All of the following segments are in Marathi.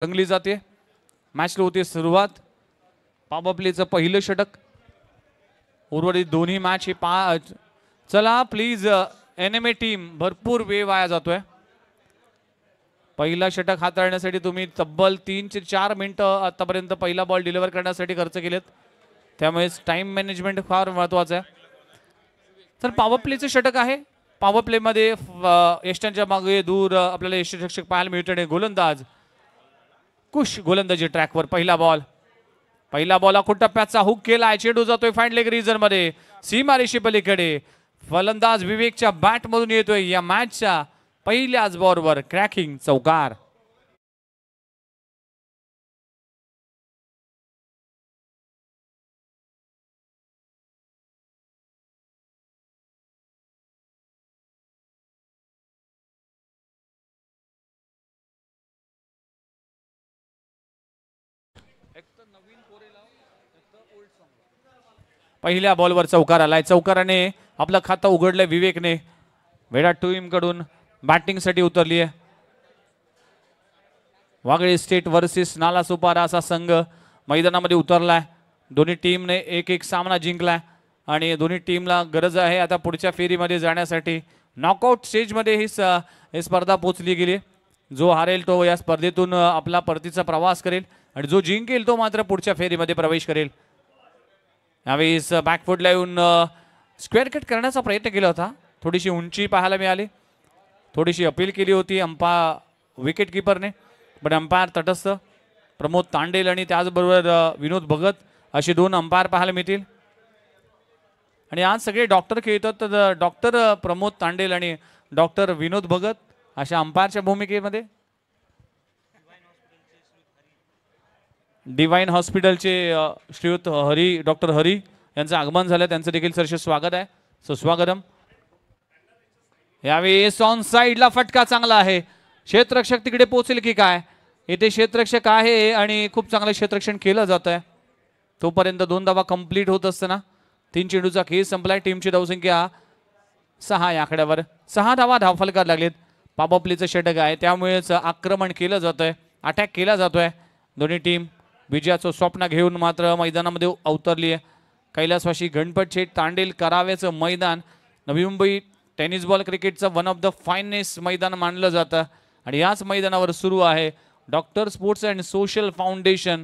रंगली जाते. मॅचला होते सुरुवात. पॉवर प्लेचं पहिलं षटक. उर्वरित दोन्ही मॅच हे चला प्लीज एनएमए टीम भरपूर वेळ वाया जातोय. पहिला षटक हाताळण्यासाठी तुम्ही तब्बल 3 ते 4 मिनिटं आतापर्यंत पहिला बॉल डिलिव्हर करण्यासाठी खर्च केलेत. त्यामुळे टाइम मॅनेजमेंट फार महत्वाचं आहे. तर पॉवर प्लेचं षटक आहे. पॉवर प्ले मध्ये यष्टांच्या मागे दूर आपल्याला यष्टरक्षक पाहायला मिळते. गोलंदाज कुश गोलंदाजी ट्रॅकवर. पहिला बॉल आखून टप्प्याचा हुक केलाय. चेंडू जातोय फाईन लेग रिजन मध्ये सीमारेषे पलीकडे. फलंदाज विवेकच्या बॅट मधून येतोय. या मॅचच्या पहिल्याच बॉलवर क्रॅकिंग चौकार. पहिल्या बॉलवर चौकार आलाय. चौकाराने आपलं खातं उघडलंय. विवेकने विराट टीम कडून बॅटिंग साठी उतरली आहे. वागळे स्टेट वर्सेस नालासोपारा असा संघ मैदानामध्ये उतरलाय. दोन्ही टीमने एक सामना जिंकलाय आणि दोन्ही टीमला गरज आहे आता पुढच्या फेरीमध्ये जाण्यासाठी. नॉकआउट स्टेजमध्ये ही स्पर्धा पोहोचली गेली. जो हारेल तो या स्पर्धेतून आपला परतीचा प्रवास करेल आणि जो जिंकेल तो मात्र पुढच्या फेरीमध्ये प्रवेश करेल. यावेळेस बॅकफुटला येऊन स्क्वेअर कट करण्याचा प्रयत्न केला होता. थोडीशी उंची पाहायला मिळाली. थोडीशी अपील केली होती विकेट किपरने. पण अंपायर तटस्थ प्रमोद तांडेल आणि त्याचबरोबर विनोद भगत असे 2 अंपायर पाहायला मिळतील. आणि आज सगळे डॉक्टर खेळतात. तर डॉक्टर प्रमोद तांडेल आणि डॉक्टर विनोद भगत अशा अंपायरच्या भूमिकेमध्ये. डिवाइन हॉस्पिटलचे श्रीयुत डॉक्टर हरी यांचं आगमन झालं. त्यांचं देखील सरसे स्वागत आहे. सुस्वागतम. यावेळी ऑन साइडला फटका चांगला आहे. क्षेत्ररक्षक तिकडे पोहोचेल की काय. इथे क्षेत्ररक्षक आहे आणि खूप चांगलं क्षेत्ररक्षण केलं जात आहे. तोपर्यंत 2 धावा कंप्लीट होत असताना 3 चेंडूचा खेळ संपलाय. टीमची धावसंख्या 6 या आकड्यावर. 6 धावा धावफलकार लागलेत. पॉवर प्लेचं षटक आहे त्यामुळेच आक्रमण केलं जातंय. अटॅक केला जातोय. दोन्ही टीम विजयाचं स्वप्न घेऊन मात्र मैदानामध्ये अवतरली आहे. कैलासवासी गणपत शेठ तांडेल कराव्याचं मैदान नवी मुंबई टेनिस बॉल क्रिकेटचं वन ऑफ द फायनेस्ट मैदान मानलं जातं आणि याच मैदानावर सुरू आहे doctor sports and social foundation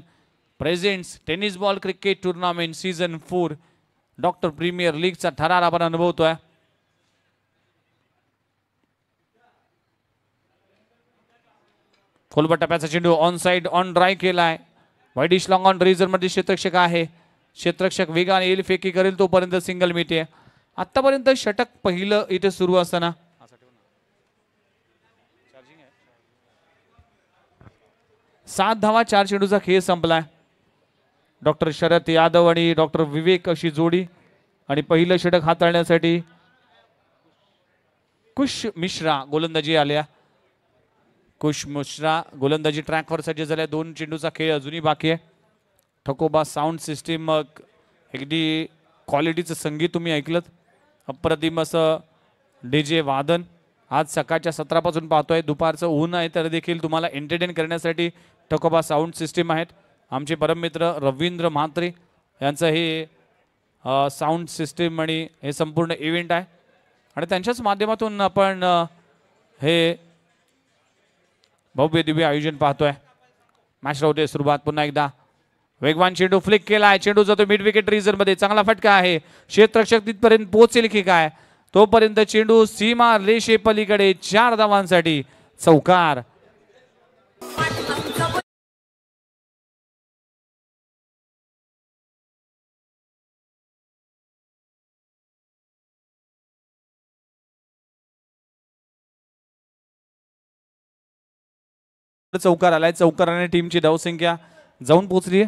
presents tennis ball cricket tournament season 4 doctor premier लीगचा थरार आपण अनुभवतोय. खोलबट टप्प्याचा चेंडू ऑन साइड ऑन ड्राय केलाय. वाईडिश लॉंग ऑन रिझन मध्ये क्षेत्ररक्षक आहे. क्षेत्ररक्षक वेगाने येईल फेकी करेल तोपर्यंत सिंगल मिळते. आतापर्यंत षटक पहिलं इथे सुरू असताना 7 धावा 4 चेंडूचा खेळ संपलाय. डॉक्टर शरद यादव आणि डॉक्टर विवेक अशी जोडी आणि पहिलं षटक हाताळण्यासाठी कुश मिश्रा गोलंदाजी आल्या. कुश मिश्रा गोलंदाजी ट्रॅकवर सज्ज झाल्या. 2 चेंडूचा खेळ अजूनही बाकी आहे. ठकोबा साऊंड सिस्टीम अगदी क्वालिटीचं संगीत तुम्ही ऐकलं. अप्रतिम असं डीजे वादन आज सकाळच्या सत्रापासून पाहतोय. दुपारचं ऊन आहे तर देखील तुम्हाला एंटरटेन करण्यासाठी ठकोबा साऊंड सिस्टीम आहेत. आमचे परममित्र रवींद्र म्हात्रे यांचं हे साऊंड सिस्टीम आणि हे संपूर्ण इव्हेंट आहे आणि त्यांच्याच माध्यमातून आपण हे भव्य दिव्य आयोजन पाहतोय. मॅच होते सुरुवात. पुन्हा एकदा वेगवान चेंडू फ्लिक केला आहे. चेंडू जातो मिड विकेट रिजन मध्ये. चांगला फटका आहे. क्षेत्ररक्षक तिथपर्यंत पोहोचेल की काय. तोपर्यंत चेंडू सीमा रेषे पलीकडे. 4 धावांसाठी चौकार. चौकार आलाय. चौकाराने टीमची धावसंख्या जाऊन पोहोचली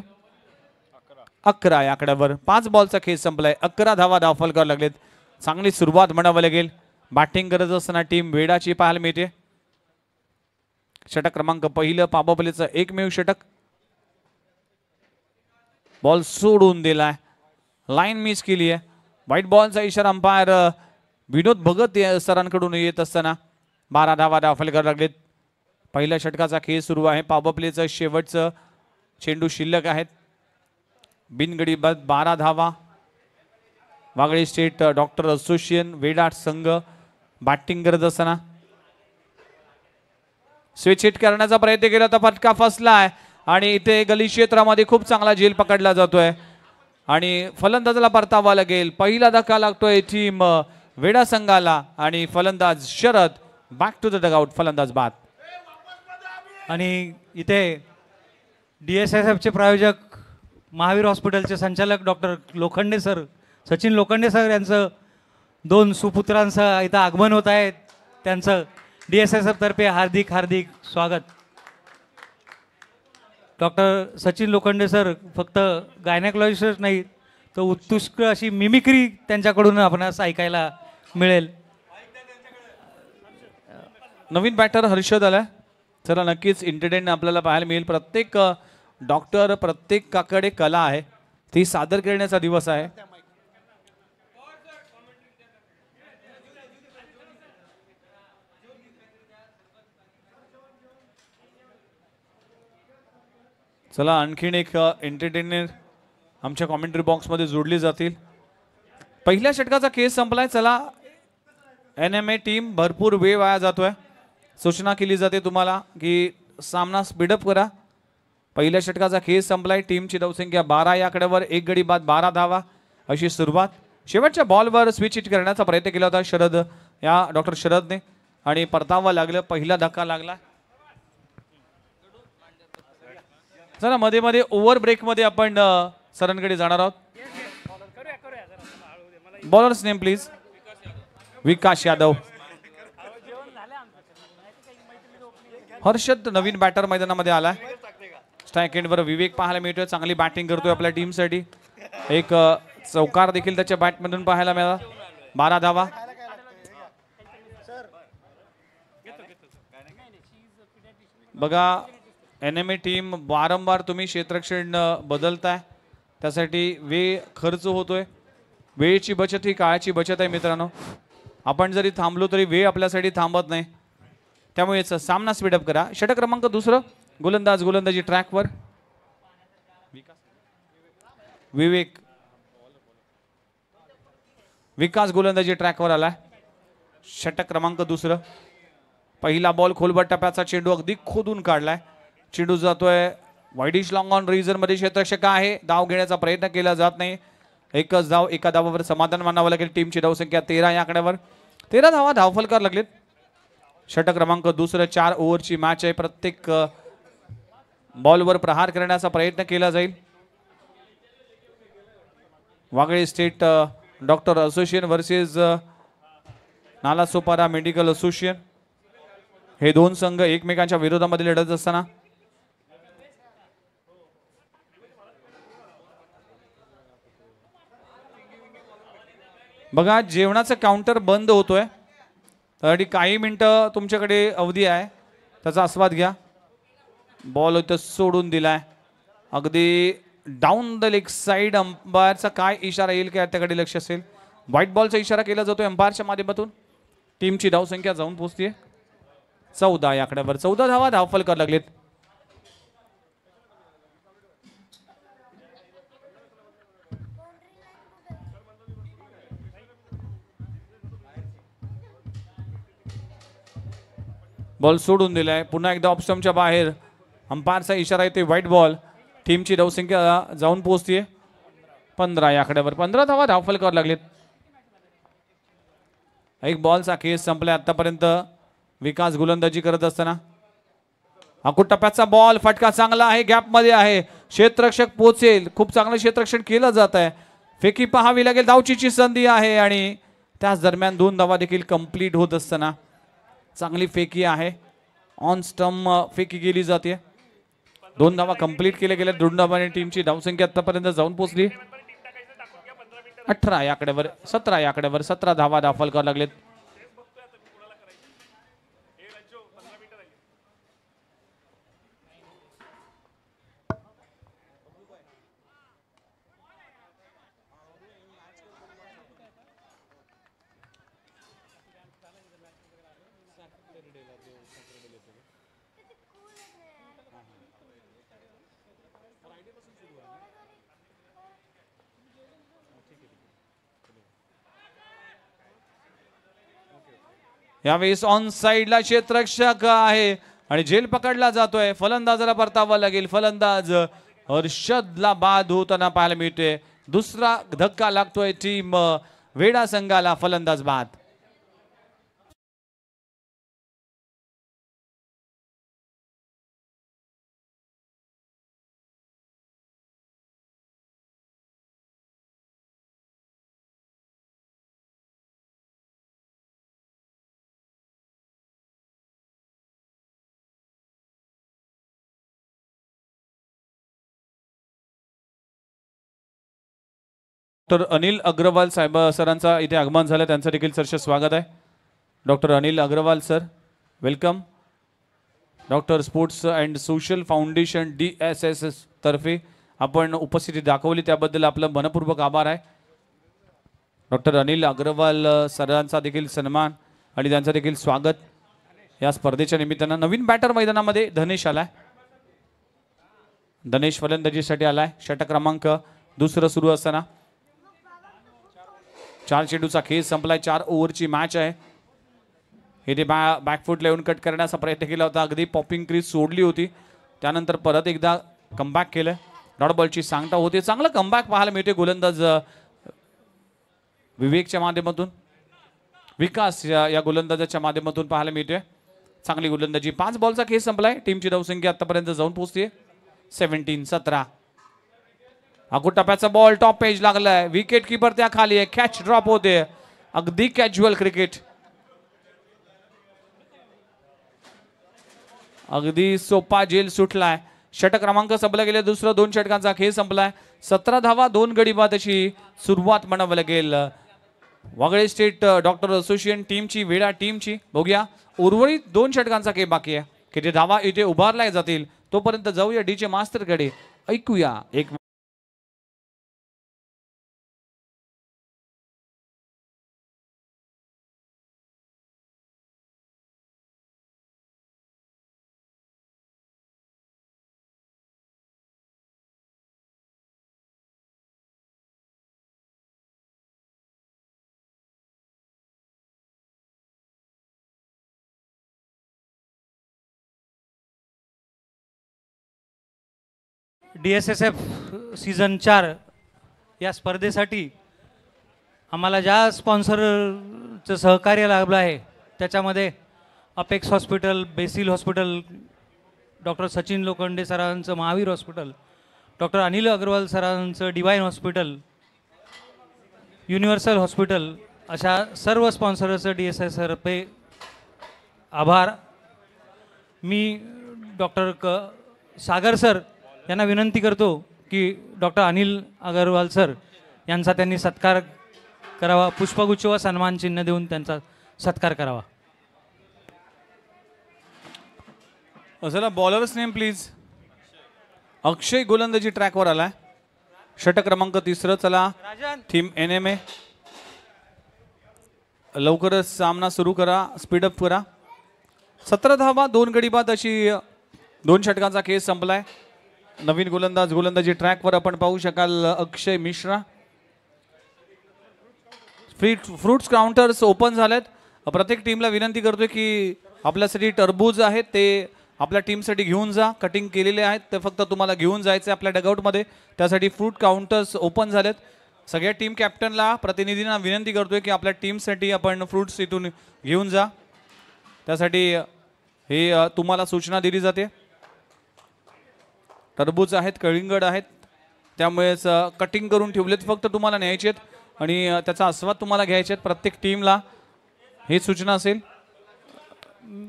11 या आकड्यावर. 5 बॉलचा खेळ संपलाय. 11 धावा धावफलकार लागलेत. चांगली सुरुवात म्हणावं लागेल. बॅटिंग करत असताना टीम वेडाची पाहायला मिळते. षटक क्रमांक पहिलं पॉवर प्लेचं एकमेव षटक. बॉल सोडून दिलाय. लाईन मिस केली आहे. व्हाईट बॉलचा इशारा अंपायर विनोद भगत सरांकडून येत असताना 12 धावा धावफलकार लागलेत. पहिल्या षटकाचा खेळ सुरू आहे. पॉवर प्लेचं शेवटचं चेंडू शिल्लक आहेत. बिनगडी बाद 12 धावा. वागळे स्टेट डॉक्टर असोसिएशन वेडाट संघ बॅटिंग करत असताना स्विच हिट करण्याचा प्रयत्न केला तर फटका फसलाय आणि इथे गली क्षेत्रामध्ये खूप चांगला झेल पकडला जातोय आणि फलंदाजाला परतावा लागेल. पहिला धक्का लागतोय टीम वेडा संघाला आणि फलंदाज Sharad back to the dugout. फलंदाज बाद. आणि इथे DSSF चे प्रायोजक महावीर हॉस्पिटलचे संचालक doctor Lokhande sir, Sachin Lokhande sir यांचं 2 सुपुत्रांसह इथं आगमन होत आहे. त्यांचं DSSF तर्फे हार्दिक हार्दिक स्वागत. डॉक्टर सचिन लोखंडे सर फक्त गायनेकॉलॉजिस्ट नाही तर उत्कृष्ट अशी मिमिक्री त्यांच्याकडून आपणास ऐकायला मिळेल. नवीन बॅटर हर्षद आलाय. चला नक्कीच एंटरटेन आपल्याला पाहायला मिळेल. प्रत्येक डॉक्टर प्रत्येकाकडे कला आहे ती सादर करण्याचा दिवस आहे. चला आणखीन एक एंटरटेनर आमच्या कॉमेंट्री बॉक्समध्ये जोडली जातील. पहिल्या षटकाचा खेळ संपलाय. चला NMA टीम भरपूर वेळ वाया जातोय. सूचना केली जाते तुम्हाला की सामना स्पीडअप करा. पहिल्या षटकाचा खेळ संपलाय. टीमची धावसंख्या 12 या आकड्यावर. 1 गडी बाद 12 धावा अशी सुरुवात. शेवटच्या बॉलवर स्विच हिट करण्याचा प्रयत्न केला होता शरद या डॉक्टर शरदने आणि परतावा लागलं. पहिला धक्का लागला. चला मध्ये मध्ये ओव्हर ब्रेक मध्ये आपण सरांकडे जाणार आहोत. Bowlers name please. Vikas Yadav. Harshad नवीन बॅटर मैदानामध्ये आलाय. स्ट्राईक एंडवर विवेक पाहायला मिळतोय. चांगली बॅटिंग करतोय आपल्या टीमसाठी. एक चौकार देखील त्याच्या बॅटमधून पाहायला मिळाला. 12 धावा. बघा NMA टीम वारंवार तुम्ही क्षेत्ररक्षण बदलताय त्यासाठी वेळ खर्च होतोय. वेळेची बचत ही काळाची बचत आहे मित्रांनो. आपण जरी थांबलो तरी वेळ आपल्यासाठी थांबत नाही. त्यामुळे सामना स्पीडअप करा. षटक क्रमांक 2 गोलंदाज गोलंदाजी ट्रॅकवर. विकास गोलंदाजी ट्रॅकवर आलाय. षटक क्रमांक 2. पहिला बॉल खोलवर टप्प्याचा चेंडू अगदी खोदून काढलाय. चेंडू जातोय वाईडिश लॉंग ऑन रिझन मध्ये. क्षेत्ररक्षक आहे. धाव घेण्याचा प्रयत्न केला जात नाही. एकच धाव. एका धावावर समाधान मानावं लागेल. टीमची धावसंख्या 13 या आकड्यावर. 13 धावा धावफलकार लागलेत. षटक क्रमांक 2. 4 ओव्हरची मॅच आहे. प्रत्येक बॉलवर प्रहार करण्याचा प्रयत्न केला जाईल. Wagle state doctor association versus Nalasopara medical association हे 2 संघ एकमेकांच्या विरोधामध्ये लढत असताना बघा जेवणाचा काउंटर बंद होतोय. तरी काही मिनिटं तुमच्याकडे अवधी आहे. त्याचा आस्वाद घ्या. बॉल इथं सोडून दिलाय अगदी डाऊन द लेग साइड. अंपायरचा काय इशारा येईल काय त्याकडे लक्ष असेल. व्हाईट बॉलचा इशारा केला जातोय अंपायरच्या माध्यमातून. टीमची धावसंख्या जाऊन पोहोचते 14 या आकड्यावर. 14 धावा धावफलकार लागलेत. बॉल सोडून दिलाय. पुन्हा एकदा ऑप्शनच्या बाहेर. अंपायरचा इशारा येते व्हाईट बॉल. टीमची धावसंख्या जाऊन पोहोचते 15 या आकड्यावर. 15 धावा धावफलकार लागलेत. एक बॉलचा खेळ संपलाय आतापर्यंत. विकास गोलंदाजी करत असताना अकुट टप्प्याचा बॉल. फटका चांगला आहे. गॅप मध्ये आहे. क्षेत्ररक्षक पोहोचेल. खूप चांगलं क्षेत्ररक्षण केलं जात आहे. फेकी पाहावी लागेल. धावचीची संधी आहे आणि त्याच दरम्यान 2 धावा देखील कंप्लीट होत असताना चांगली फेकी आहे. ऑन स्टंप फेकी केली जाते. 2 धावा कंप्लीट केल्या गेल्या. 2 धावांनी टीमची धावसंख्या आतापर्यंत जाऊन पोहोचली 18 या आकड्यावर. 17 या आकड्यावर. 17 धावा धावफलकार लागलेत. यावेळेस ऑन साइडला क्षेत्ररक्षक आहे आणि झेल पकडला जातोय. फलंदाजाला परतावा लागेल. फलंदाज हर्षदला बाद होताना पाहायला मिळतोय. दुसरा धक्का लागतोय टीम वेडा संघाला. फलंदाज बाद. डॉक्टर अनिल अग्रवाल साहेब सरांचा इथे आगमन झालं. त्यांचं देखील सरस स्वागत आहे. Doctor Anil Agarwal sir, welcome. Doctor sports and social foundation DSSS तर्फे आपण उपस्थिती दाखवली त्याबद्दल आपलं मनपूर्वक आभार आहे. डॉक्टर अनिल अग्रवाल सरांचा देखील सन्मान आणि त्यांचं देखील स्वागत या स्पर्धेच्या निमित्तानं. नवीन बॅटर मैदानामध्ये धनेश आलाय. धनेश फलंदाजीसाठी आलाय. षटक क्रमांक दुसरं सुरू असताना 4 चेंडूचा खेळ संपलाय. 4 ओव्हरची मॅच आहे. इथे बॅकफूट येऊन कट करण्याचा प्रयत्न केला होता. अगदी पॉपिंग क्रीज सोडली होती. त्यानंतर परत एकदा कमबॅक केलं. डॉट बॉलची सांगता होते. चांगलं कमबॅक पाहायला मिळते गोलंदाज विवेकच्या माध्यमातून. विकास या गोलंदाजाच्या माध्यमातून पाहायला मिळते. चांगली गोलंदाजी. 5 बॉलचा खेळ संपलाय. टीमची धावसंख्या आतापर्यंत जाऊन पोहोचते 17-17. अगो टप्प्याचा बॉल टॉप पेज लागलाय. विकेट कीपर त्या खाली आहे. कॅच ड्रॉप होते. अगदी कॅज्युअल क्रिकेट. अगदी सोपा झेल सुटलाय. षटक क्रमांक संपला गेले. दुसरं 2 षटकांचा खेळ संपलाय. 17 धावा 2 गडी बाद अशी सुरुवात म्हणावं लागेल वागळे स्टेट डॉक्टर असोसिएशन टीमची, वेडा टीमची. बघूया उर्वरित 2 षटकांचा खेळ बाकी आहे. किती धावा इथे उभारल्या जातील तोपर्यंत जाऊया डीजे मास्टर कडे. ऐकूया एक DSSF सीझन 4 या स्पर्धेसाठी आम्हाला ज्या स्पॉन्सरचं सहकार्य लाभलं आहे त्याच्यामध्ये apex hospital, BECIL hospital, doctor Sachin Lokhande सरांचं महावीर हॉस्पिटल, डॉक्टर अनिल अग्रवाल सरांचं डिवाइन हॉस्पिटल, युनिव्हर्सल हॉस्पिटल अशा सर्व स्पॉन्सरचं DSSF आभार. मी डॉक्टर सागर सर यांना विनंती करतो की डॉक्टर अनिल अग्रवाल सर यांचा त्यांनी सत्कार करावा. पुष्पगुच्छ व सन्मान चिन्ह देऊन त्यांचा सत्कार करावा. असला बॉलर्स नेम प्लीज. अक्षय गोलंदाजी ट्रॅकवर आलाय. षटक क्रमांक 3. चला टीम NMA लवकरच सामना सुरू करा. स्पीडअप करा. 17 धावा 2 गडी बाद अशी 2 षटकांचा खेळ संपलाय. नवीन गोलंदाजी ट्रॅकवर आपण पाहू शकाल अक्षय मिश्रा. फ्रूट्स काउंटर्स ओपन झालेत. प्रत्येक टीमला विनंती करतोय की आपल्यासाठी टरबूज आहेत ते आपल्या टीमसाठी घेऊन जा. कटिंग केलेले आहेत ते फक्त तुम्हाला घेऊन जायचे आपल्या डगआउटमध्ये. त्यासाठी फ्रूट काउंटर्स ओपन झालेत. सगळ्या टीम कॅप्टनला प्रतिनिधींना विनंती करतोय की आपल्या टीमसाठी आपण फ्रूट्स इथून घेऊन जा. त्यासाठी हे तुम्हाला सूचना दिली जाते. टरबूज आहेत, कळिंगड आहेत, त्यामुळेच कटिंग करून ठेवलेत. फक्त तुम्हाला न्यायचे आहेत आणि त्याचा आस्वाद तुम्हाला घ्यायचे आहेत. प्रत्येक टीमला ही सूचना असेल.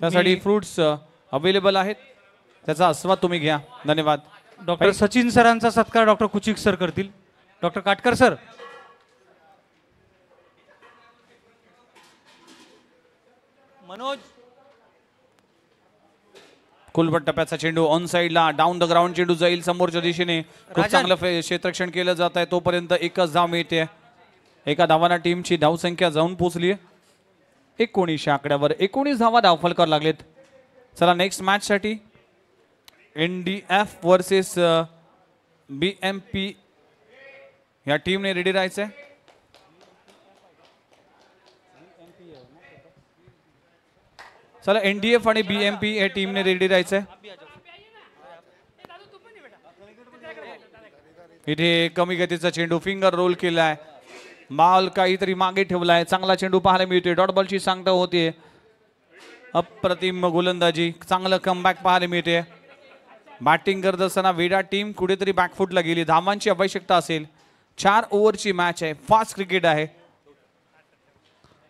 त्यासाठी फ्रूट्स अवेलेबल आहेत. त्याचा आस्वाद तुम्ही घ्या. धन्यवाद. डॉक्टर सचिन सरांचा सत्कार डॉक्टर कुचिक सर करतील. Doctor Katkar sir. मनोज. कुलबट टप्प्याचा चेंडू ऑन साइडला डाऊन द ग्राउंड चेंडू जाईल समोरच्या दिशेने. खूप चांगलं क्षेत्ररक्षण केलं जात आहे. तोपर्यंत एकच धाव मिळते. एका धावाना टीमची धावसंख्या जाऊन पोहोचली 19 आकड्यावर. 19 धावा धावफलकावर लागलेत. चला नेक्स्ट मॅच साठी NDF वर्सेस BMP या टीमने रेडी राहायचंय. चला NDF आणि BMP या टीमने रेडी राहायचंय. इथे कमी गतीचा चेंडू फिंगर रोल केलाय. माल काहीतरी मागे ठेवलाय. चांगला चेंडू पाहायला मिळतोय. डॉट बॉलची सांगता होते. अप्रतिम गोलंदाजी, चांगलं कमबॅक पाहायला मिळते. बॅटिंग करत असताना वेडा टीम कुठेतरी बॅकफुटला गेली. धावांची आवश्यकता असेल. 4 ओव्हरची मॅच आहे. फास्ट क्रिकेट आहे.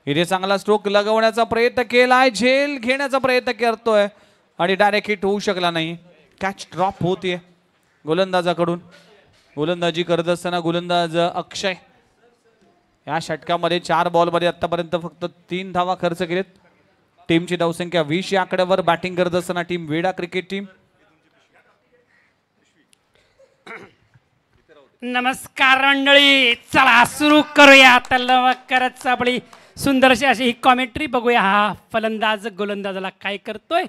इथे चांगला स्ट्रोक लगवण्याचा प्रयत्न केलाय. झेल घेण्याचा प्रयत्न करतोय आणि डायरेक्ट हिट होऊ शकला नाही. कॅच ड्रॉप होते गोलंदाजाकडून. गोलंदाजी करत असताना गोलंदाज अक्षय या षटकामध्ये 4 बॉलमध्ये आतापर्यंत फक्त 3 धावा खर्च केलेत. टीमची धावसंख्या 20 या आकड्यावर. बॅटिंग करत असताना टीम वेडा क्रिकेट टीम. नमस्कार मंडळी, चला सुरू करूया. आता लवकरच आपली सुंदरशी अशी ही कॉमेंट्री बघूया. हा फलंदाज गोलंदाजाला काय करतोय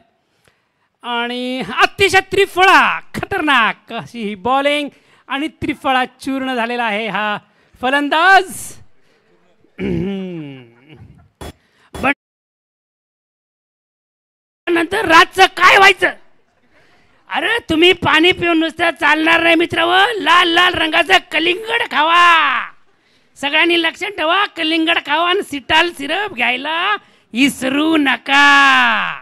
आणि अतिशय त्रिफळा खतरनाक अशी ही बॉलिंग आणि त्रिफळा चूर्ण झालेला आहे हा फलंदाज. नंतर रातचं काय व्हायचं? अरे तुम्ही पाणी पिऊन नुसतं चालणार नाही मित्रांनो. लाल लाल रंगाचं कलिंगड खावा. सगळ्यांनी लक्षात ठेवा, कलिंगड खावा आणि सिटाल सिरप घ्यायला विसरू नका,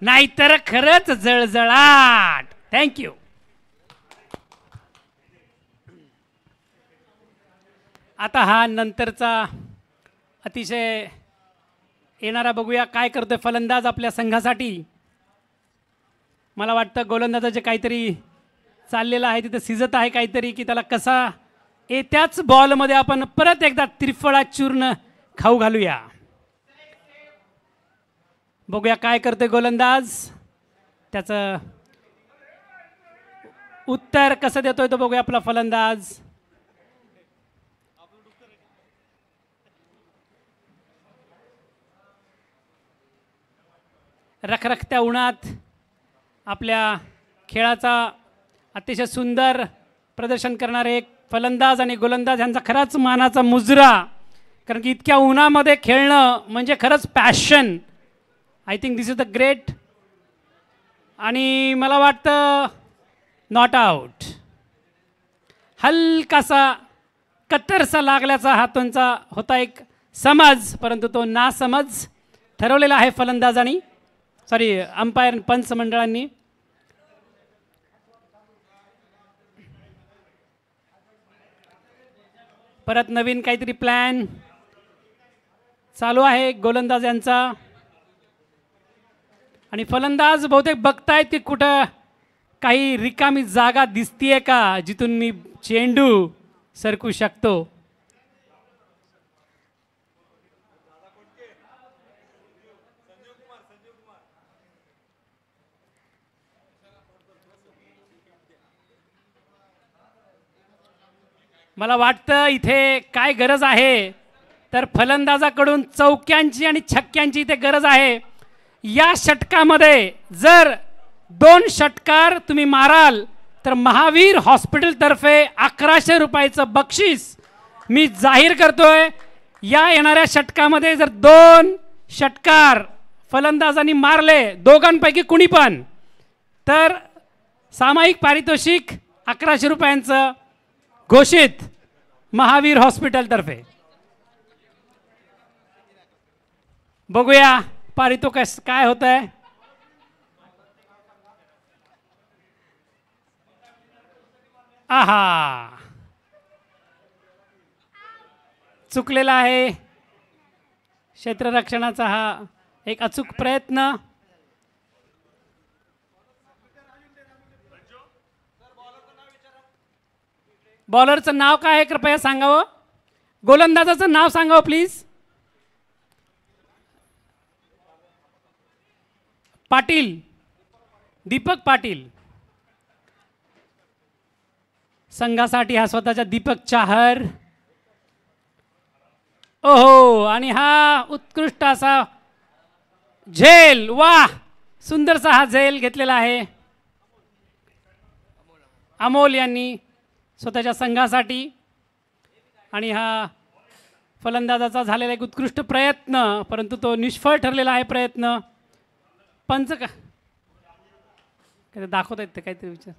नाहीतर खरंच जळजळाट. थँक्यू. आता हा नंतरचा अतिशय येणारा बघूया काय करतोय फलंदाज आपल्या संघासाठी. मला वाटतं गोलंदाजाचे काहीतरी चाललेलं आहे, तिथं सिजत आहे काहीतरी की त्याला कसा येत्याच बॉलमध्ये आपण परत एकदा त्रिफळा चूर्ण खाऊ घालूया. बघूया काय करतोय गोलंदाज. त्याचं उत्तर कसं देतोय तो बघूया आपला फलंदाज. रखरखत्या उन्हात आपल्या खेळाचा अतिशय सुंदर प्रदर्शन करणारे एक फलंदाज आणि गोलंदाज यांचा खराच मानाचा मुजरा. कारण की इतक्या उन्हामध्ये खेळणं म्हणजे खरंच passion. I think this is the great. आणि मला वाटतं नॉट आउट. हलकासा कत्तरसा लागल्याचा हा त्यांचा होता एक समज, परंतु तो नासमज ठरवलेला आहे फलंदाजांनी, सॉरी अंपायर पंच मंडळांनी. परत नवीन काहीतरी प्लॅन चालू आहे गोलंदाज यांचा. आणि फलंदाज बहुतेक बघतायत की कुठं काही रिकामी जागा दिसतीये का जिथून मी चेंडू सरकू शकतो. मला वाटतं इथे काय गरज आहे तर फलंदाजाकडून चौक्यांची आणि छक्क्यांची इथे गरज आहे. या षटकामध्ये जर 2 षटकार तुम्ही माराल तर महावीर हॉस्पिटलतर्फे 1100 रुपयाचं बक्षीस मी जाहीर करतोय. या येणाऱ्या षटकामध्ये जर 2 षटकार फलंदाजांनी मारले, दोघांपैकी कुणी पण, तर सामायिक पारितोषिक 1100 रुपयांचं घोषित महावीर हॉस्पिटलतर्फे. बघूया पारितोषिक काय होत आहे. आहा, चुकलेला आहे क्षेत्ररक्षणाचा हा एक अचूक प्रयत्न. बॉलरचं नाव काय आहे कृपया सांगावं. गोलंदाजाचं नाव सांगावं प्लीज. पाटील, दीपक पाटील. संघासाठी हा स्वतःच्या दीपक चाहर. ओहो, आणि हा उत्कृष्ट असा झेल. वाह, सुंदरसा हा झेल घेतलेला आहे अमोल यांनी स्वतःच्या संघासाठी. आणि हा फलंदाजाचा झालेला एक उत्कृष्ट प्रयत्न, परंतु तो निष्फळ ठरलेला आहे प्रयत्न. पंच का काय दाखवत आहेत ते काहीतरी विचार.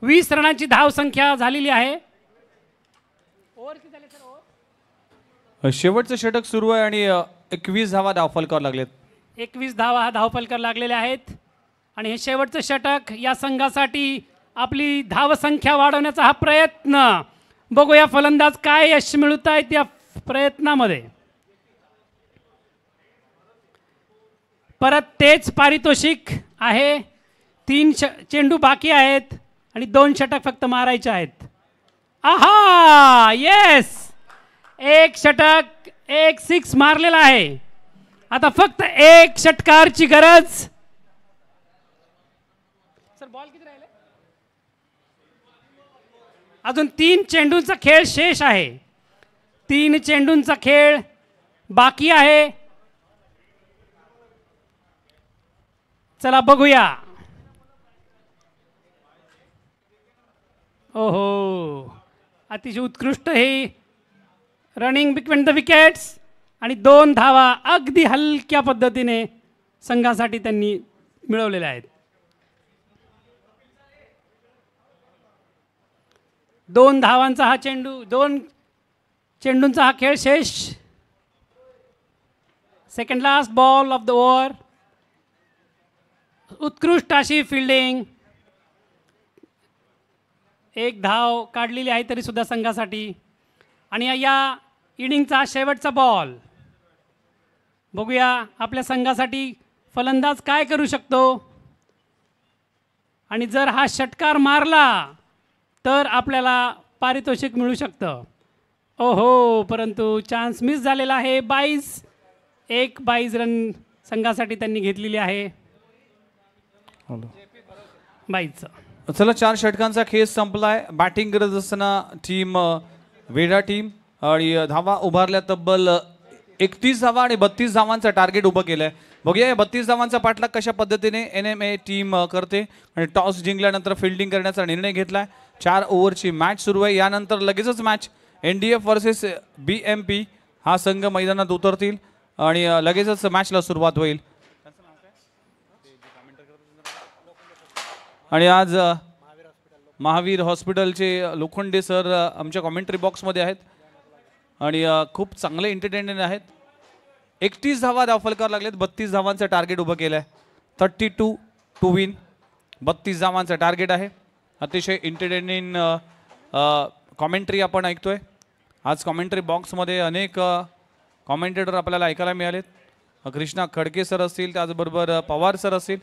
20 रनांची धाव संख्या झालेली आहे. ओव्हर किती झाले सर? ओव्हर शेवटचं षटक सुरू आहे आणि 21 धावा धावफलकावर लागलेत. 21 धावा हा धावफलकावर लागलेले आहेत आणि हे शेवटचं षटक या संघासाठी आपली धावसंख्या वाढवण्याचा हा प्रयत्न. बघूया फलंदाज काय यश मिळवत आहेत या प्रयत्नामध्ये. परत तेच पारितोषिक आहे. 3 चेंडू बाकी आहेत आणि 2 षटक फक्त मारायचे आहेत. आहा येस, 1 षटक 1 6 मारलेला आहे. आता फक्त 1 षटकारची गरज. सर बॉल किती राहिले? अजून 3 चेंडूंचा खेळ शेष आहे. 3 चेंडूंचा खेळ बाकी आहे. चला बघूया. ओहो, अतिशय उत्कृष्ट हे रनिंग बिटवीन द विकेट्स आणि 2 धावा अगदी हलक्या पद्धतीने संघासाठी त्यांनी मिळवलेल्या आहेत. 2 धावांचा हा चेंडू, 2 चेंडूंचा हा खेळ शेष. Second last ball of the over. उत्कृष्ट अशी फिल्डिंग. 1 धाव काढलेली आहे तरी सुद्धा संघासाठी. आणि या इनिंगचा शेवटचा बॉल. बघूया आपल्या संघासाठी फलंदाज काय करू शकतो. आणि जर हा षटकार मारला तर आपल्याला पारितोषिक मिळू शकतं. ओहो, परंतु चान्स मिस झालेला आहे. 22 रन संघासाठी त्यांनी घेतलेली आहे. 22. चला 4 षटकांचा खेळ संपलाय. बॅटिंग करत असताना टीम वेडा टीम आणि धावा उभारल्या तब्बल 31 धावा आणि 32 धावांचं टार्गेट उभं केलंय. बघूया या 32 धावांचा पाठलाग कशा पद्धतीने NMA टीम करते. आणि टॉस जिंकल्यानंतर फिल्डिंग करण्याचा निर्णय घेतलाय. 4 ओव्हरची मॅच सुरू आहे. यानंतर लगेचच मॅच NDF वर्सेस BMP हा संघ मैदानात उतरतील आणि लगेचच मॅचला सुरुवात होईल. आणि आज महावीर हॉस्पिटलचे लोखंडे सर आमच्या कॉमेंट्री बॉक्समध्ये आहेत आणि खूप चांगले एंटरटेनमेंट आहेत. 31 धावा धावफलकावर लागलेत. 32 धावांचं टार्गेट उभं केलं आहे. 32 टू विन. 32 धावांचं टार्गेट आहे. अतिशय एंटरटेनिंग कॉमेंट्री आपण ऐकतोय. आज कॉमेंट्री बॉक्समध्ये अनेक कॉमेंटेटर आपल्याला ऐकायला मिळालेत. कृष्णा खडके सर असतील, त्याचबरोबर पवार सर असतील.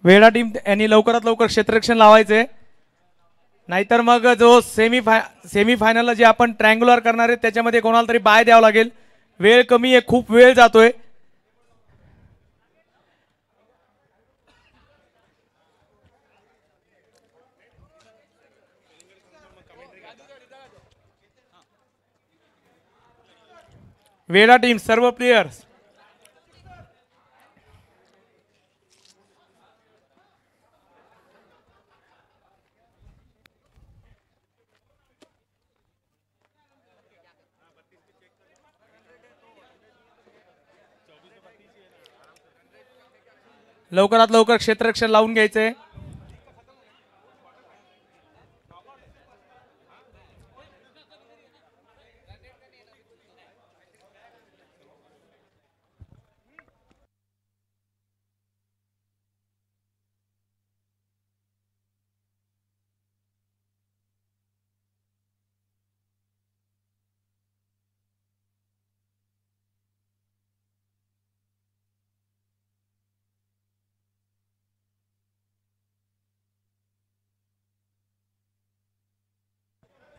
वेडा टीम यांनी लवकरात लवकर क्षेत्ररक्षण लावायचे, नाहीतर मग जो सेमीफायनलला जे आपण ट्रँग्युलर करणार आहे त्याच्यामध्ये कोणाला तरी बाय द्यावं लागेल. वेळ कमी आहे, खूप वेळ जातोय. वेडा टीम सर्व प्लेयर्स लवकरात लवकर क्षेत्ररक्षण लावून घ्यायचंय.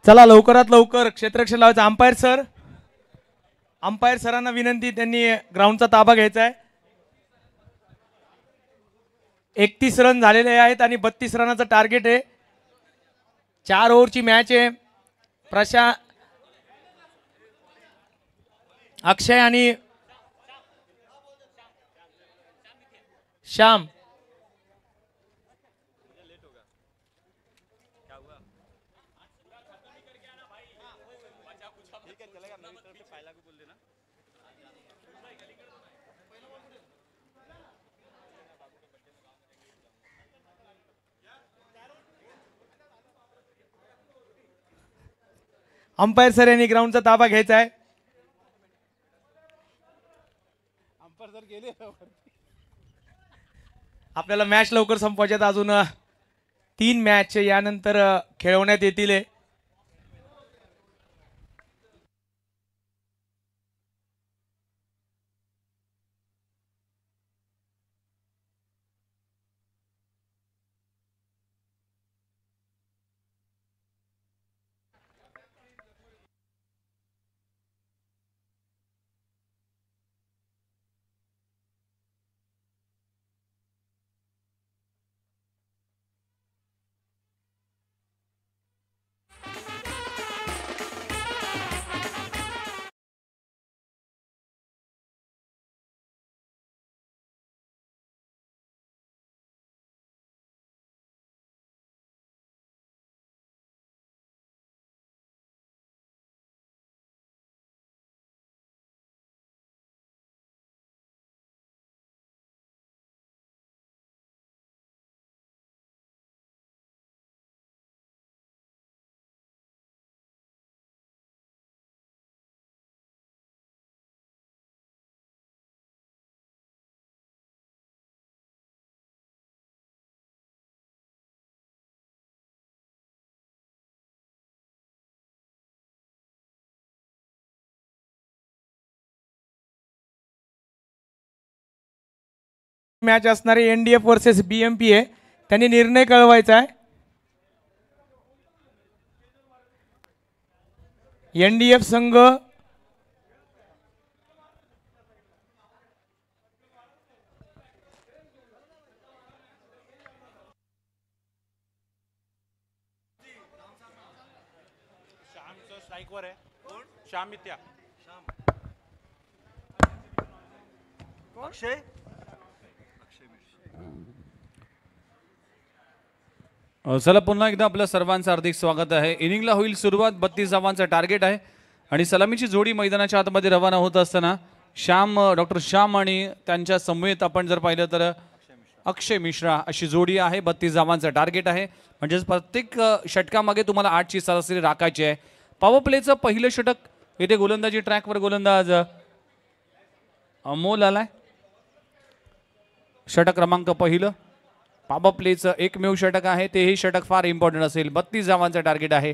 चला लवकरात लवकर क्षेत्ररक्षण लावायचं. अंपायर सरांना विनंती, त्यांनी ग्राउंडचा ताबा घ्यायचा आहे. 31 रन झालेले आहेत आणि 32 रनाचं टार्गेट आहे. 4 ओव्हरची मॅच आहे. अक्षय आणि श्याम अंपायर सर यांनी ग्राउंडचा ताबा घ्यायचा आहे. आपल्याला मॅच लवकर संपवायच्यात. अजून 3 मॅच यानंतर खेळवण्यात येतील. मॅच असणारे एनडीएफ वर्सेस बीएमपी आहे. त्यांनी निर्णय कळवायचा आहे. एनडीएफ संघ स्ट्राईकवर आहे. श्याम मित्या. अक्षय चला पुन्हा एकदा आपल्या सर्वांचं हार्दिक स्वागत आहे. इनिंगला होईल सुरुवात. 32 धावांचा टार्गेट आहे आणि सलामीची जोडी मैदानाच्या आतमध्ये रवाना होत असताना डॉक्टर श्याम आणि त्यांच्या समवेत आपण जर पाहिलं तर अक्षय मिश्रा अशी जोडी आहे. 32 धावांचा टार्गेट आहे. म्हणजेच प्रत्येक षटकामागे तुम्हाला 8ची सरासरी राखायची आहे. पॉवर प्लेचं पहिलं षटक इथे गोलंदाजी ट्रॅकवर गोलंदाज अमोल आलाय. षटक क्रमांक पहिलं पॉवर प्लेचं एकमेव षटक आहे. तेही षटक फार इम्पॉर्टंट असेल. 32 धावांचं टार्गेट आहे.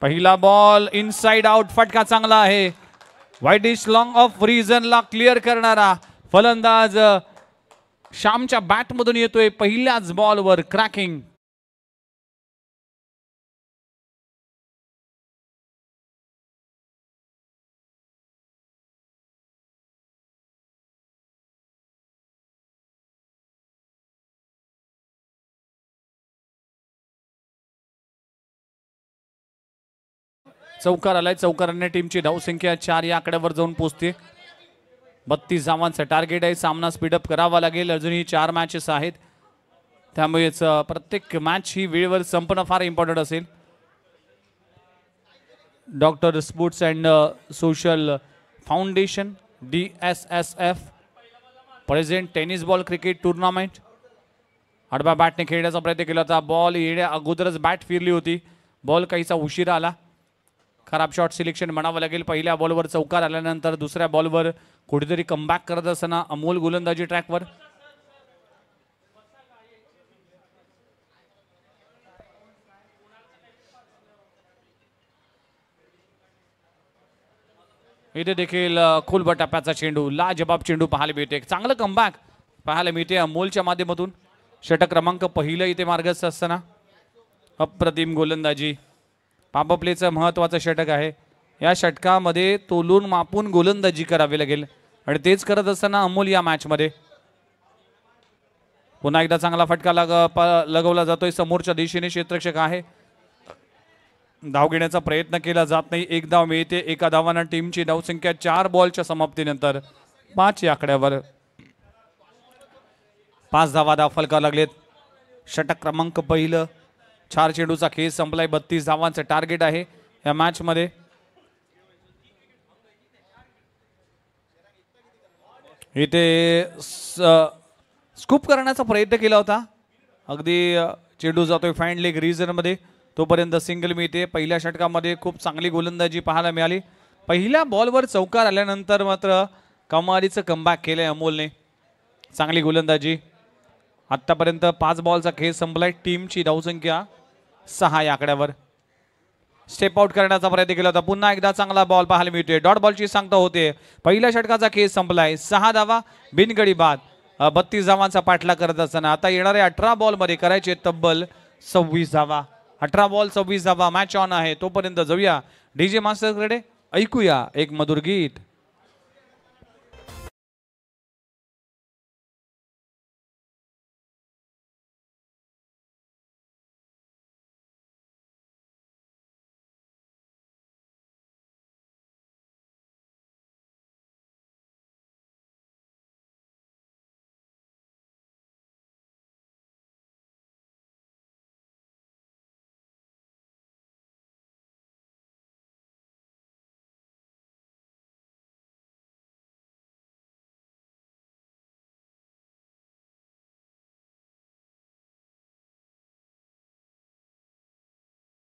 पहिला बॉल इनसाइड आउट. फटका चांगला आहे. वाईट इज लॉंग ऑफ रिझनला क्लिअर करणारा फलंदाज श्यामच्या बॅटमधून येतोय. पहिल्याच बॉलवर क्रॅकिंग. चौकार आलाय. चौकाराने टीमची धावसंख्या 4 या आकड्यावर जाऊन पोहोचते. 32 धावांचं टार्गेट आहे. सामना स्पीडअप करावा लागेल. अजूनही 4 मॅचेस आहेत. त्यामुळेच प्रत्येक मॅच ही वेळेवर संपणं फार इम्पॉर्टंट असेल. Doctor sports and social foundation DSSF present tennis ball cricket tournament. आडव्या बॅटने खेळण्याचा प्रयत्न केला होता. बॉल येण्या अगोदरच बॅट फिरली होती. बॉल काहीसा उशिरा आला. खराब शॉट सिलेक्शन म्हणावं लागेल. पहिल्या बॉलवर चौकार आल्यानंतर दुसऱ्या बॉलवर कुठेतरी कमबॅक करत असताना अमोल गोलंदाजी ट्रॅकवर. इथे देखील खोलबट टप्प्याचा चेंडू. लाजबाब चेंडू पाहायला मिळते. चांगलं कमबॅक पाहायला मिळते अमोलच्या माध्यमातून. षटक क्रमांक पहिलं इथे मार्गस्थ असताना अप्रतिम गोलंदाजी. पाप प्लेचं महत्त्वाचं षटक आहे. या षटकामध्ये तोलून मापून गोलंदाजी करावी लागेल आणि तेच करत असताना अमोल या मॅचमध्ये. पुन्हा एकदा चांगला फटका लगवला जातोय. समोरच्या दिशेने क्षेत्ररक्षक आहे. धाव घेण्याचा प्रयत्न केला जात नाही. एक धाव मिळते. एका धावानं टीमची धावसंख्या 4 बॉलच्या समाप्तीनंतर 5 या आकड्यावर. 5 धावा दाखल करावे लागलेत. षटक क्रमांक पहिलं. 4 चेंडूचा खेळ संपलाय. 32 धावांचं टार्गेट आहे या मॅच मध्ये. इथे स्कूप करण्याचा प्रयत्न केला होता. अगदी चेंडू जातोय फाईन लेग रिजन मध्ये. तोपर्यंत सिंगल मिळते. पहिल्या षटकामध्ये खूप चांगली गोलंदाजी पाहायला मिळाली. पहिल्या बॉलवर चौकार आल्यानंतर मात्र कमालीचं कमबॅक केलंय अमोलने. चांगली गोलंदाजी. आतापर्यंत 5 बॉलचा खेळ संपलाय. टीमची धावसंख्या 6 या आकड्यावर. स्टेप आउट करण्याचा प्रयत्न केला होता. पुन्हा एकदा चांगला बॉल पाहायला मिळतोय. डॉट बॉलची सांगता होते. पहिल्या षटकाचा खेळ संपलाय. 6 धावा बिनगडी बाद. 32 धावांचा पाठलाग करत असताना आता येणाऱ्या 18 बॉल मध्ये करायचे तब्बल 26 धावा. 18 बॉल 26 धावा. मॅच ऑन आहे. तोपर्यंत जाऊया डीजे मास्टरकडे. ऐकूया एक मधुर गीत.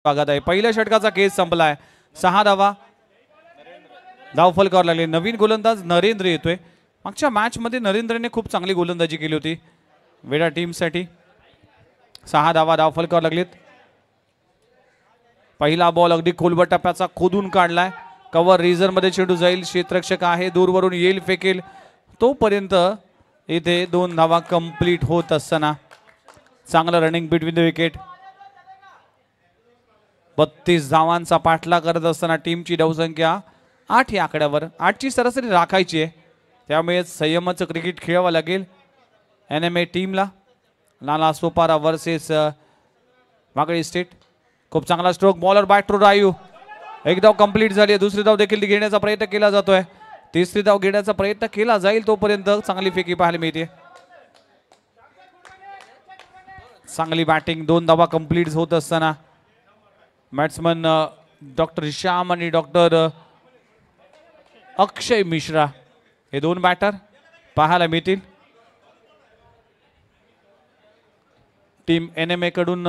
स्वागत आहे. पहिल्या षटकाचा केस संपलाय. 6 धावा धावफल करावं लागले. नवीन गोलंदाज नरेंद्र येतोय. मागच्या मॅच मध्ये नरेंद्रने खूप चांगली गोलंदाजी केली होती वेडा टीमसाठी. 6 धावा धावफल करावं लागलेत. पहिला बॉल अगदी खोलवर टप्प्याचा खोदून काढलाय. कव्हर रिझन मध्ये चेंडू जाईल. क्षेत्ररक्षक आहे. दूरवरून येईल फेकेल. तोपर्यंत इथे 2 धावा कंप्लीट होत असताना चांगलं रनिंग बिटवीन द विकेट. 32 धावांचा पाठलाग करत असताना टीमची धावसंख्या 8 या आकड्यावर. 8ची सरासरी राखायची आहे. त्यामुळे संयमाचं क्रिकेट खेळावं लागेल NMA टीमला. Lala Sopara versus Wagle state. खूप चांगला stroke. Bowler bat to Rayu. एक धाव कंप्लीट झाली. दुसरी धाव देखील घेण्याचा प्रयत्न केला जातोय. तिसरी धाव घेण्याचा प्रयत्न केला जाईल. तोपर्यंत चांगली फेकी पाहायला मिळते. चांगली बॅटिंग. 2 धावा कंप्लीट होत असताना बॅट्समन डॉक्टर श्याम आणि डॉक्टर अक्षय मिश्रा हे 2 बॅटर पाहायला मिळतील. टीम NMA कडून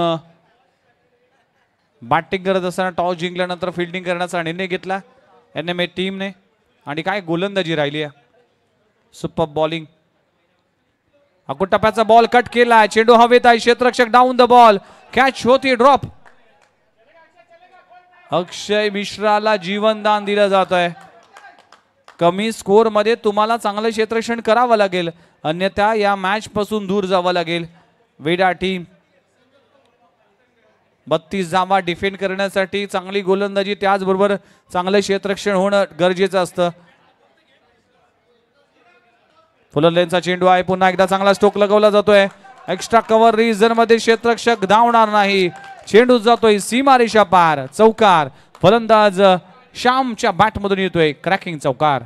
बॅटिंग करत असताना टॉस जिंकल्यानंतर फिल्डिंग करण्याचा निर्णय घेतला NMA टीमने. आणि काय गोलंदाजी राहिली आहे. Super bowling. अकुट टप्प्याचा बॉल कट केला. चेंडू हवेत आहे. क्षेत्ररक्षक डाऊन द बॉल. कॅच होती. ड्रॉप. अक्षय मिश्राला जीवनदान दिलं जात आहे. कमी स्कोर मध्ये तुम्हाला चांगलं क्षेत्ररक्षण करावं लागेल. अन्यथा या मॅच पासून दूर जावं लागेल. वेडा टीम 32 धावा डिफेंड करण्यासाठी चांगली गोलंदाजी त्याचबरोबर चांगलं क्षेत्ररक्षण होणं गरजेचं असतं. फुलरलेनचा चेंडू आहे. पुन्हा एकदा चांगला स्ट्रोक लगवला जातोय. एक्स्ट्रा कव्हर रिजन मध्ये क्षेत्ररक्षक धावणार नाही. चेंडू जातोय सीमारेषा पार. चौकार. फलंदाज श्यामच्या बॅट मधून येतोय क्रॅकिंग चौकार.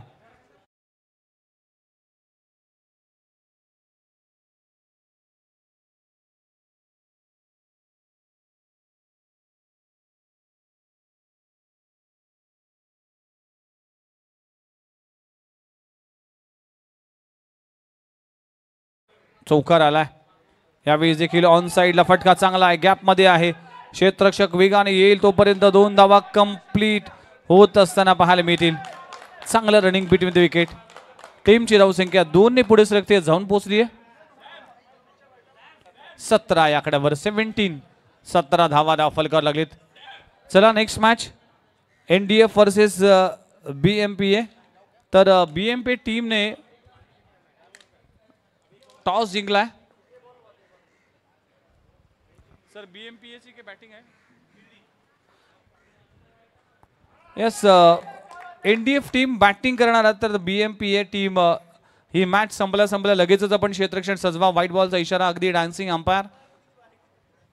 चौकार आलाय. यावेळी देखील ऑन साइडला फटका चांगला आहे. गॅप मध्ये आहे. क्षेत्ररक्षक वेगाने येईल. तोपर्यंत 2 धावा कंप्लीट होत असताना पाहायला मिळतील. चांगलं रनिंग बिटवीन द विकेट. टीमची धावसंख्या 2 ने पुढे सरकते जाऊन पोहोचली आहे 17 या आकड्यावर. 17 धावा दाखल करावं लागलेत. चला next match NDF versus BMPA. तर BMPA टीमने टॉस जिंकलाय. सर बीएमपीएची की बॅटिंग आहे. येस, एनडीएफ टीम बॅटिंग करणार आहे तर बीएमपीए टीम ही मॅच संपल्या लगेचच आपण क्षेत्ररक्षण सजवा. व्हाईट बॉलचा इशारा, अगदी डान्सिंग अंपायर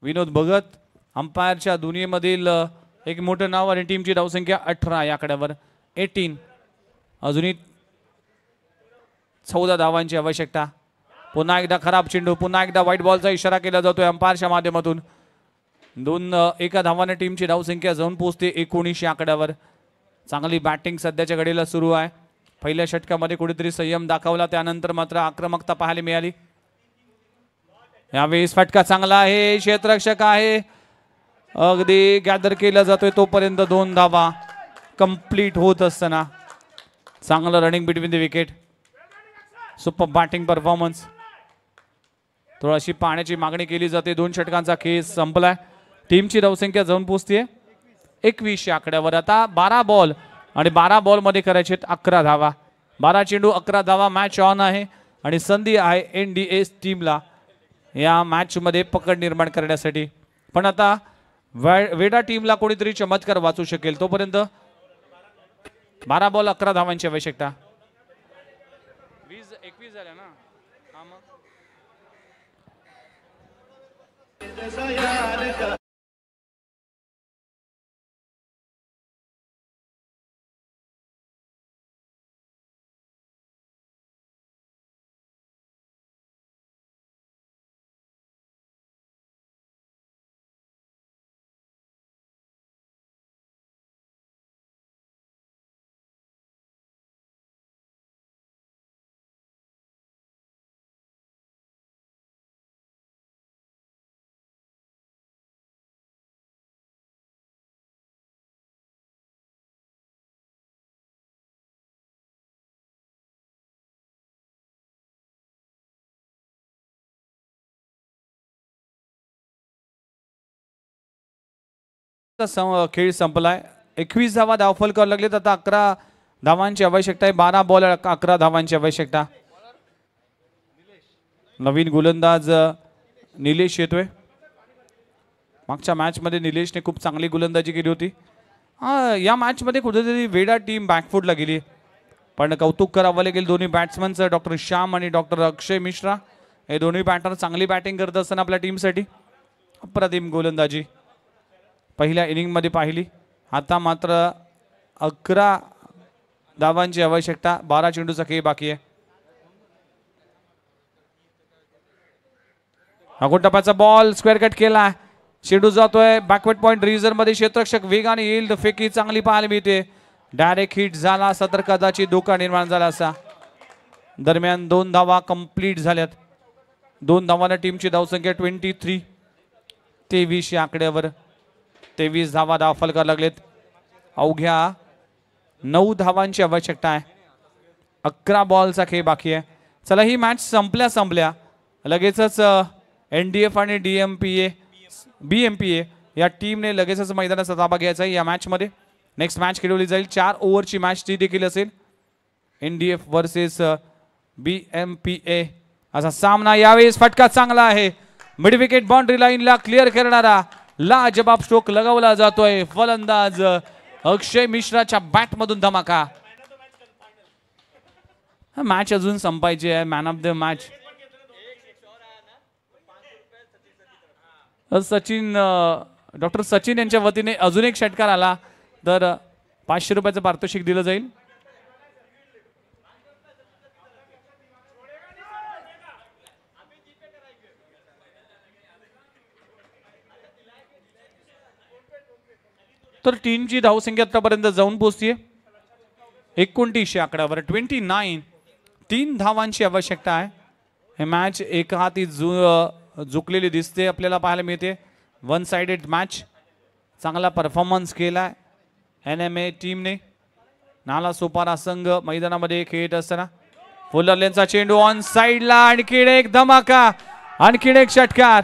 विनोद भगत. अंपायरच्या दुनियेमधील एक मोठं नाव आणि टीमची धावसंख्या 18 या आकड्यावर 18. अजूनही 14 धावांची आवश्यकता. पुन्हा एकदा खराब चेंडू, पुन्हा एकदा व्हाईट बॉलचा इशारा केला जातोय अंपायरच्या माध्यमातून. एका धावाने टीमची धावसंख्या जाऊन पोहोचते 19 या आकड्यावर. चांगली बॅटिंग सध्याच्या घडीला सुरू आहे. पहिल्या षटकामध्ये कुठेतरी संयम दाखवला, त्यानंतर मात्र आक्रमकता पाहायला मिळाली. यावेळेस फटका चांगला आहे, क्षेत्ररक्षक आहे, अगदी गॅदर केला जातोय तोपर्यंत 2 धावा कंप्लीट होत असताना. चांगलं running between the wicket. Super batting performance. थोडीशी पाण्याची मागणी केली जाते. 2 षटकांचा खेळ संपलाय. टीमची धावसंख्या जाऊन पोहोचते 21 आकड्यावर. आता 12 बॉल आणि 12 बॉल मध्ये करायचे 11 धावा. 12 चेंडू 11 धावा. मॅच ऑन आहे आणि संधी आहे एनडीएस टीमला या मॅच मध्ये पकड निर्माण करण्यासाठी. पण आता वेडा टीमला कोणीतरी चमत्कार वाचू शकेल. तोपर्यंत 12 बॉल 11 धावांची आवश्यकता. 20-21 झाल्या ना. खेळ संपलाय. 21 धावा धावफलकावर लागलेत. आता 11 धावांची आवश्यकता आहे. 12 बॉल 11 धावांची आवश्यकता. नवीन गोलंदाज निलेश येतोय. मागच्या मॅच मध्ये निलेशने खूप चांगली गोलंदाजी केली होती. या मॅच मध्ये कुठेतरी वेडा टीम बॅकफूटला गेली, पण कौतुक करावं लागेल दोन्ही बॅट्समनचं. डॉक्टर श्याम आणि डॉक्टर अक्षय मिश्रा हे दोन्ही बॅटर चांगली बॅटिंग करत असताना आपल्या टीमसाठी अप्रतिम गोलंदाजी पहिल्या इनिंग मध्ये पाहिली. आता मात्र 11 धावांची आवश्यकता. 12 चेंडूचा खेळ बाकी आहे. अगोट टप्प्याचा बॉल स्क्वेअर कट केला. चेंडू जातोय बॅकवर्ड पॉइंट रिझर्व मध्ये. क्षेत्ररक्षक वेगाने येईल. फेकी चांगली पाहायला मिळते. डायरेक्ट हिट झाला, सतर कदाचित धोका निर्माण झाला असा. दरम्यान 2 धावा कंप्लीट झाल्यात. 2 धावांना टीमची धावसंख्या 23. 23 या आकड्यावर 23 धावा धावफलकावर लागलेत. अवघ्या 9 धावांची आवश्यकता आहे. 11 बॉलचा खेळ बाकी आहे. चला, ही मॅच संपल्या लगेचच एनडीएफ आणि बीएमपीए या टीमने लगेचच मैदानाचा ताबा घ्यायचा आहे. या मॅच मध्ये नेक्स्ट मॅच खेळवली जाईल. 4 ओव्हरची मॅच ती देखील असेल. एनडीएफ वर्सेस बीएमपीए असा सामना. यावेळेस फटका चांगला आहे. मिड विकेट बाउंड्री लाईनला क्लिअर करणारा लाजबाब स्ट्रोक लगावला जातोय. फलंदाज अक्षय मिश्राच्या बॅट मधून धमाका. मॅच अजून संपायची आहे. Man of the match Sachin, doctor Sachin यांच्या वतीने अजून एक षटकार आला तर 500 रुपयाचं पारितोषिक दिलं जाईल. तर टीमची धावसंख्या आतापर्यंत जाऊन पोहोचतीये 29 आकड्यावर 29. 3 धावांची आवश्यकता आहे. हे मॅच एका हाती झुकलेली दिसते आपल्याला पाहायला मिळते. 1 साइडेड मॅच. चांगला परफॉर्मन्स केला एनएमए टीमने. नाला सोपारा संघ मैदानामध्ये खेळत असताना फुलर लेनचा चेंडू ऑन साइडला. आणखीन एक धमाका, आणखीन एक षटकार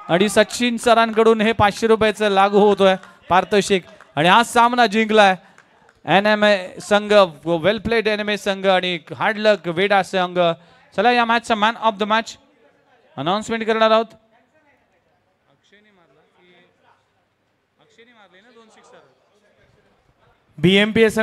आणि सचिन सरांकडून हे 500 रुपयाचं लागू होतोय पारितोषिक. आणि हा सामना जिंकलाय एनएमए संघ. वेल प्लेड एनएमए संघ आणि हार्ड लक वेडा संघ. चला, या मॅचचा man of the match announcement करणार आहोत. BMPS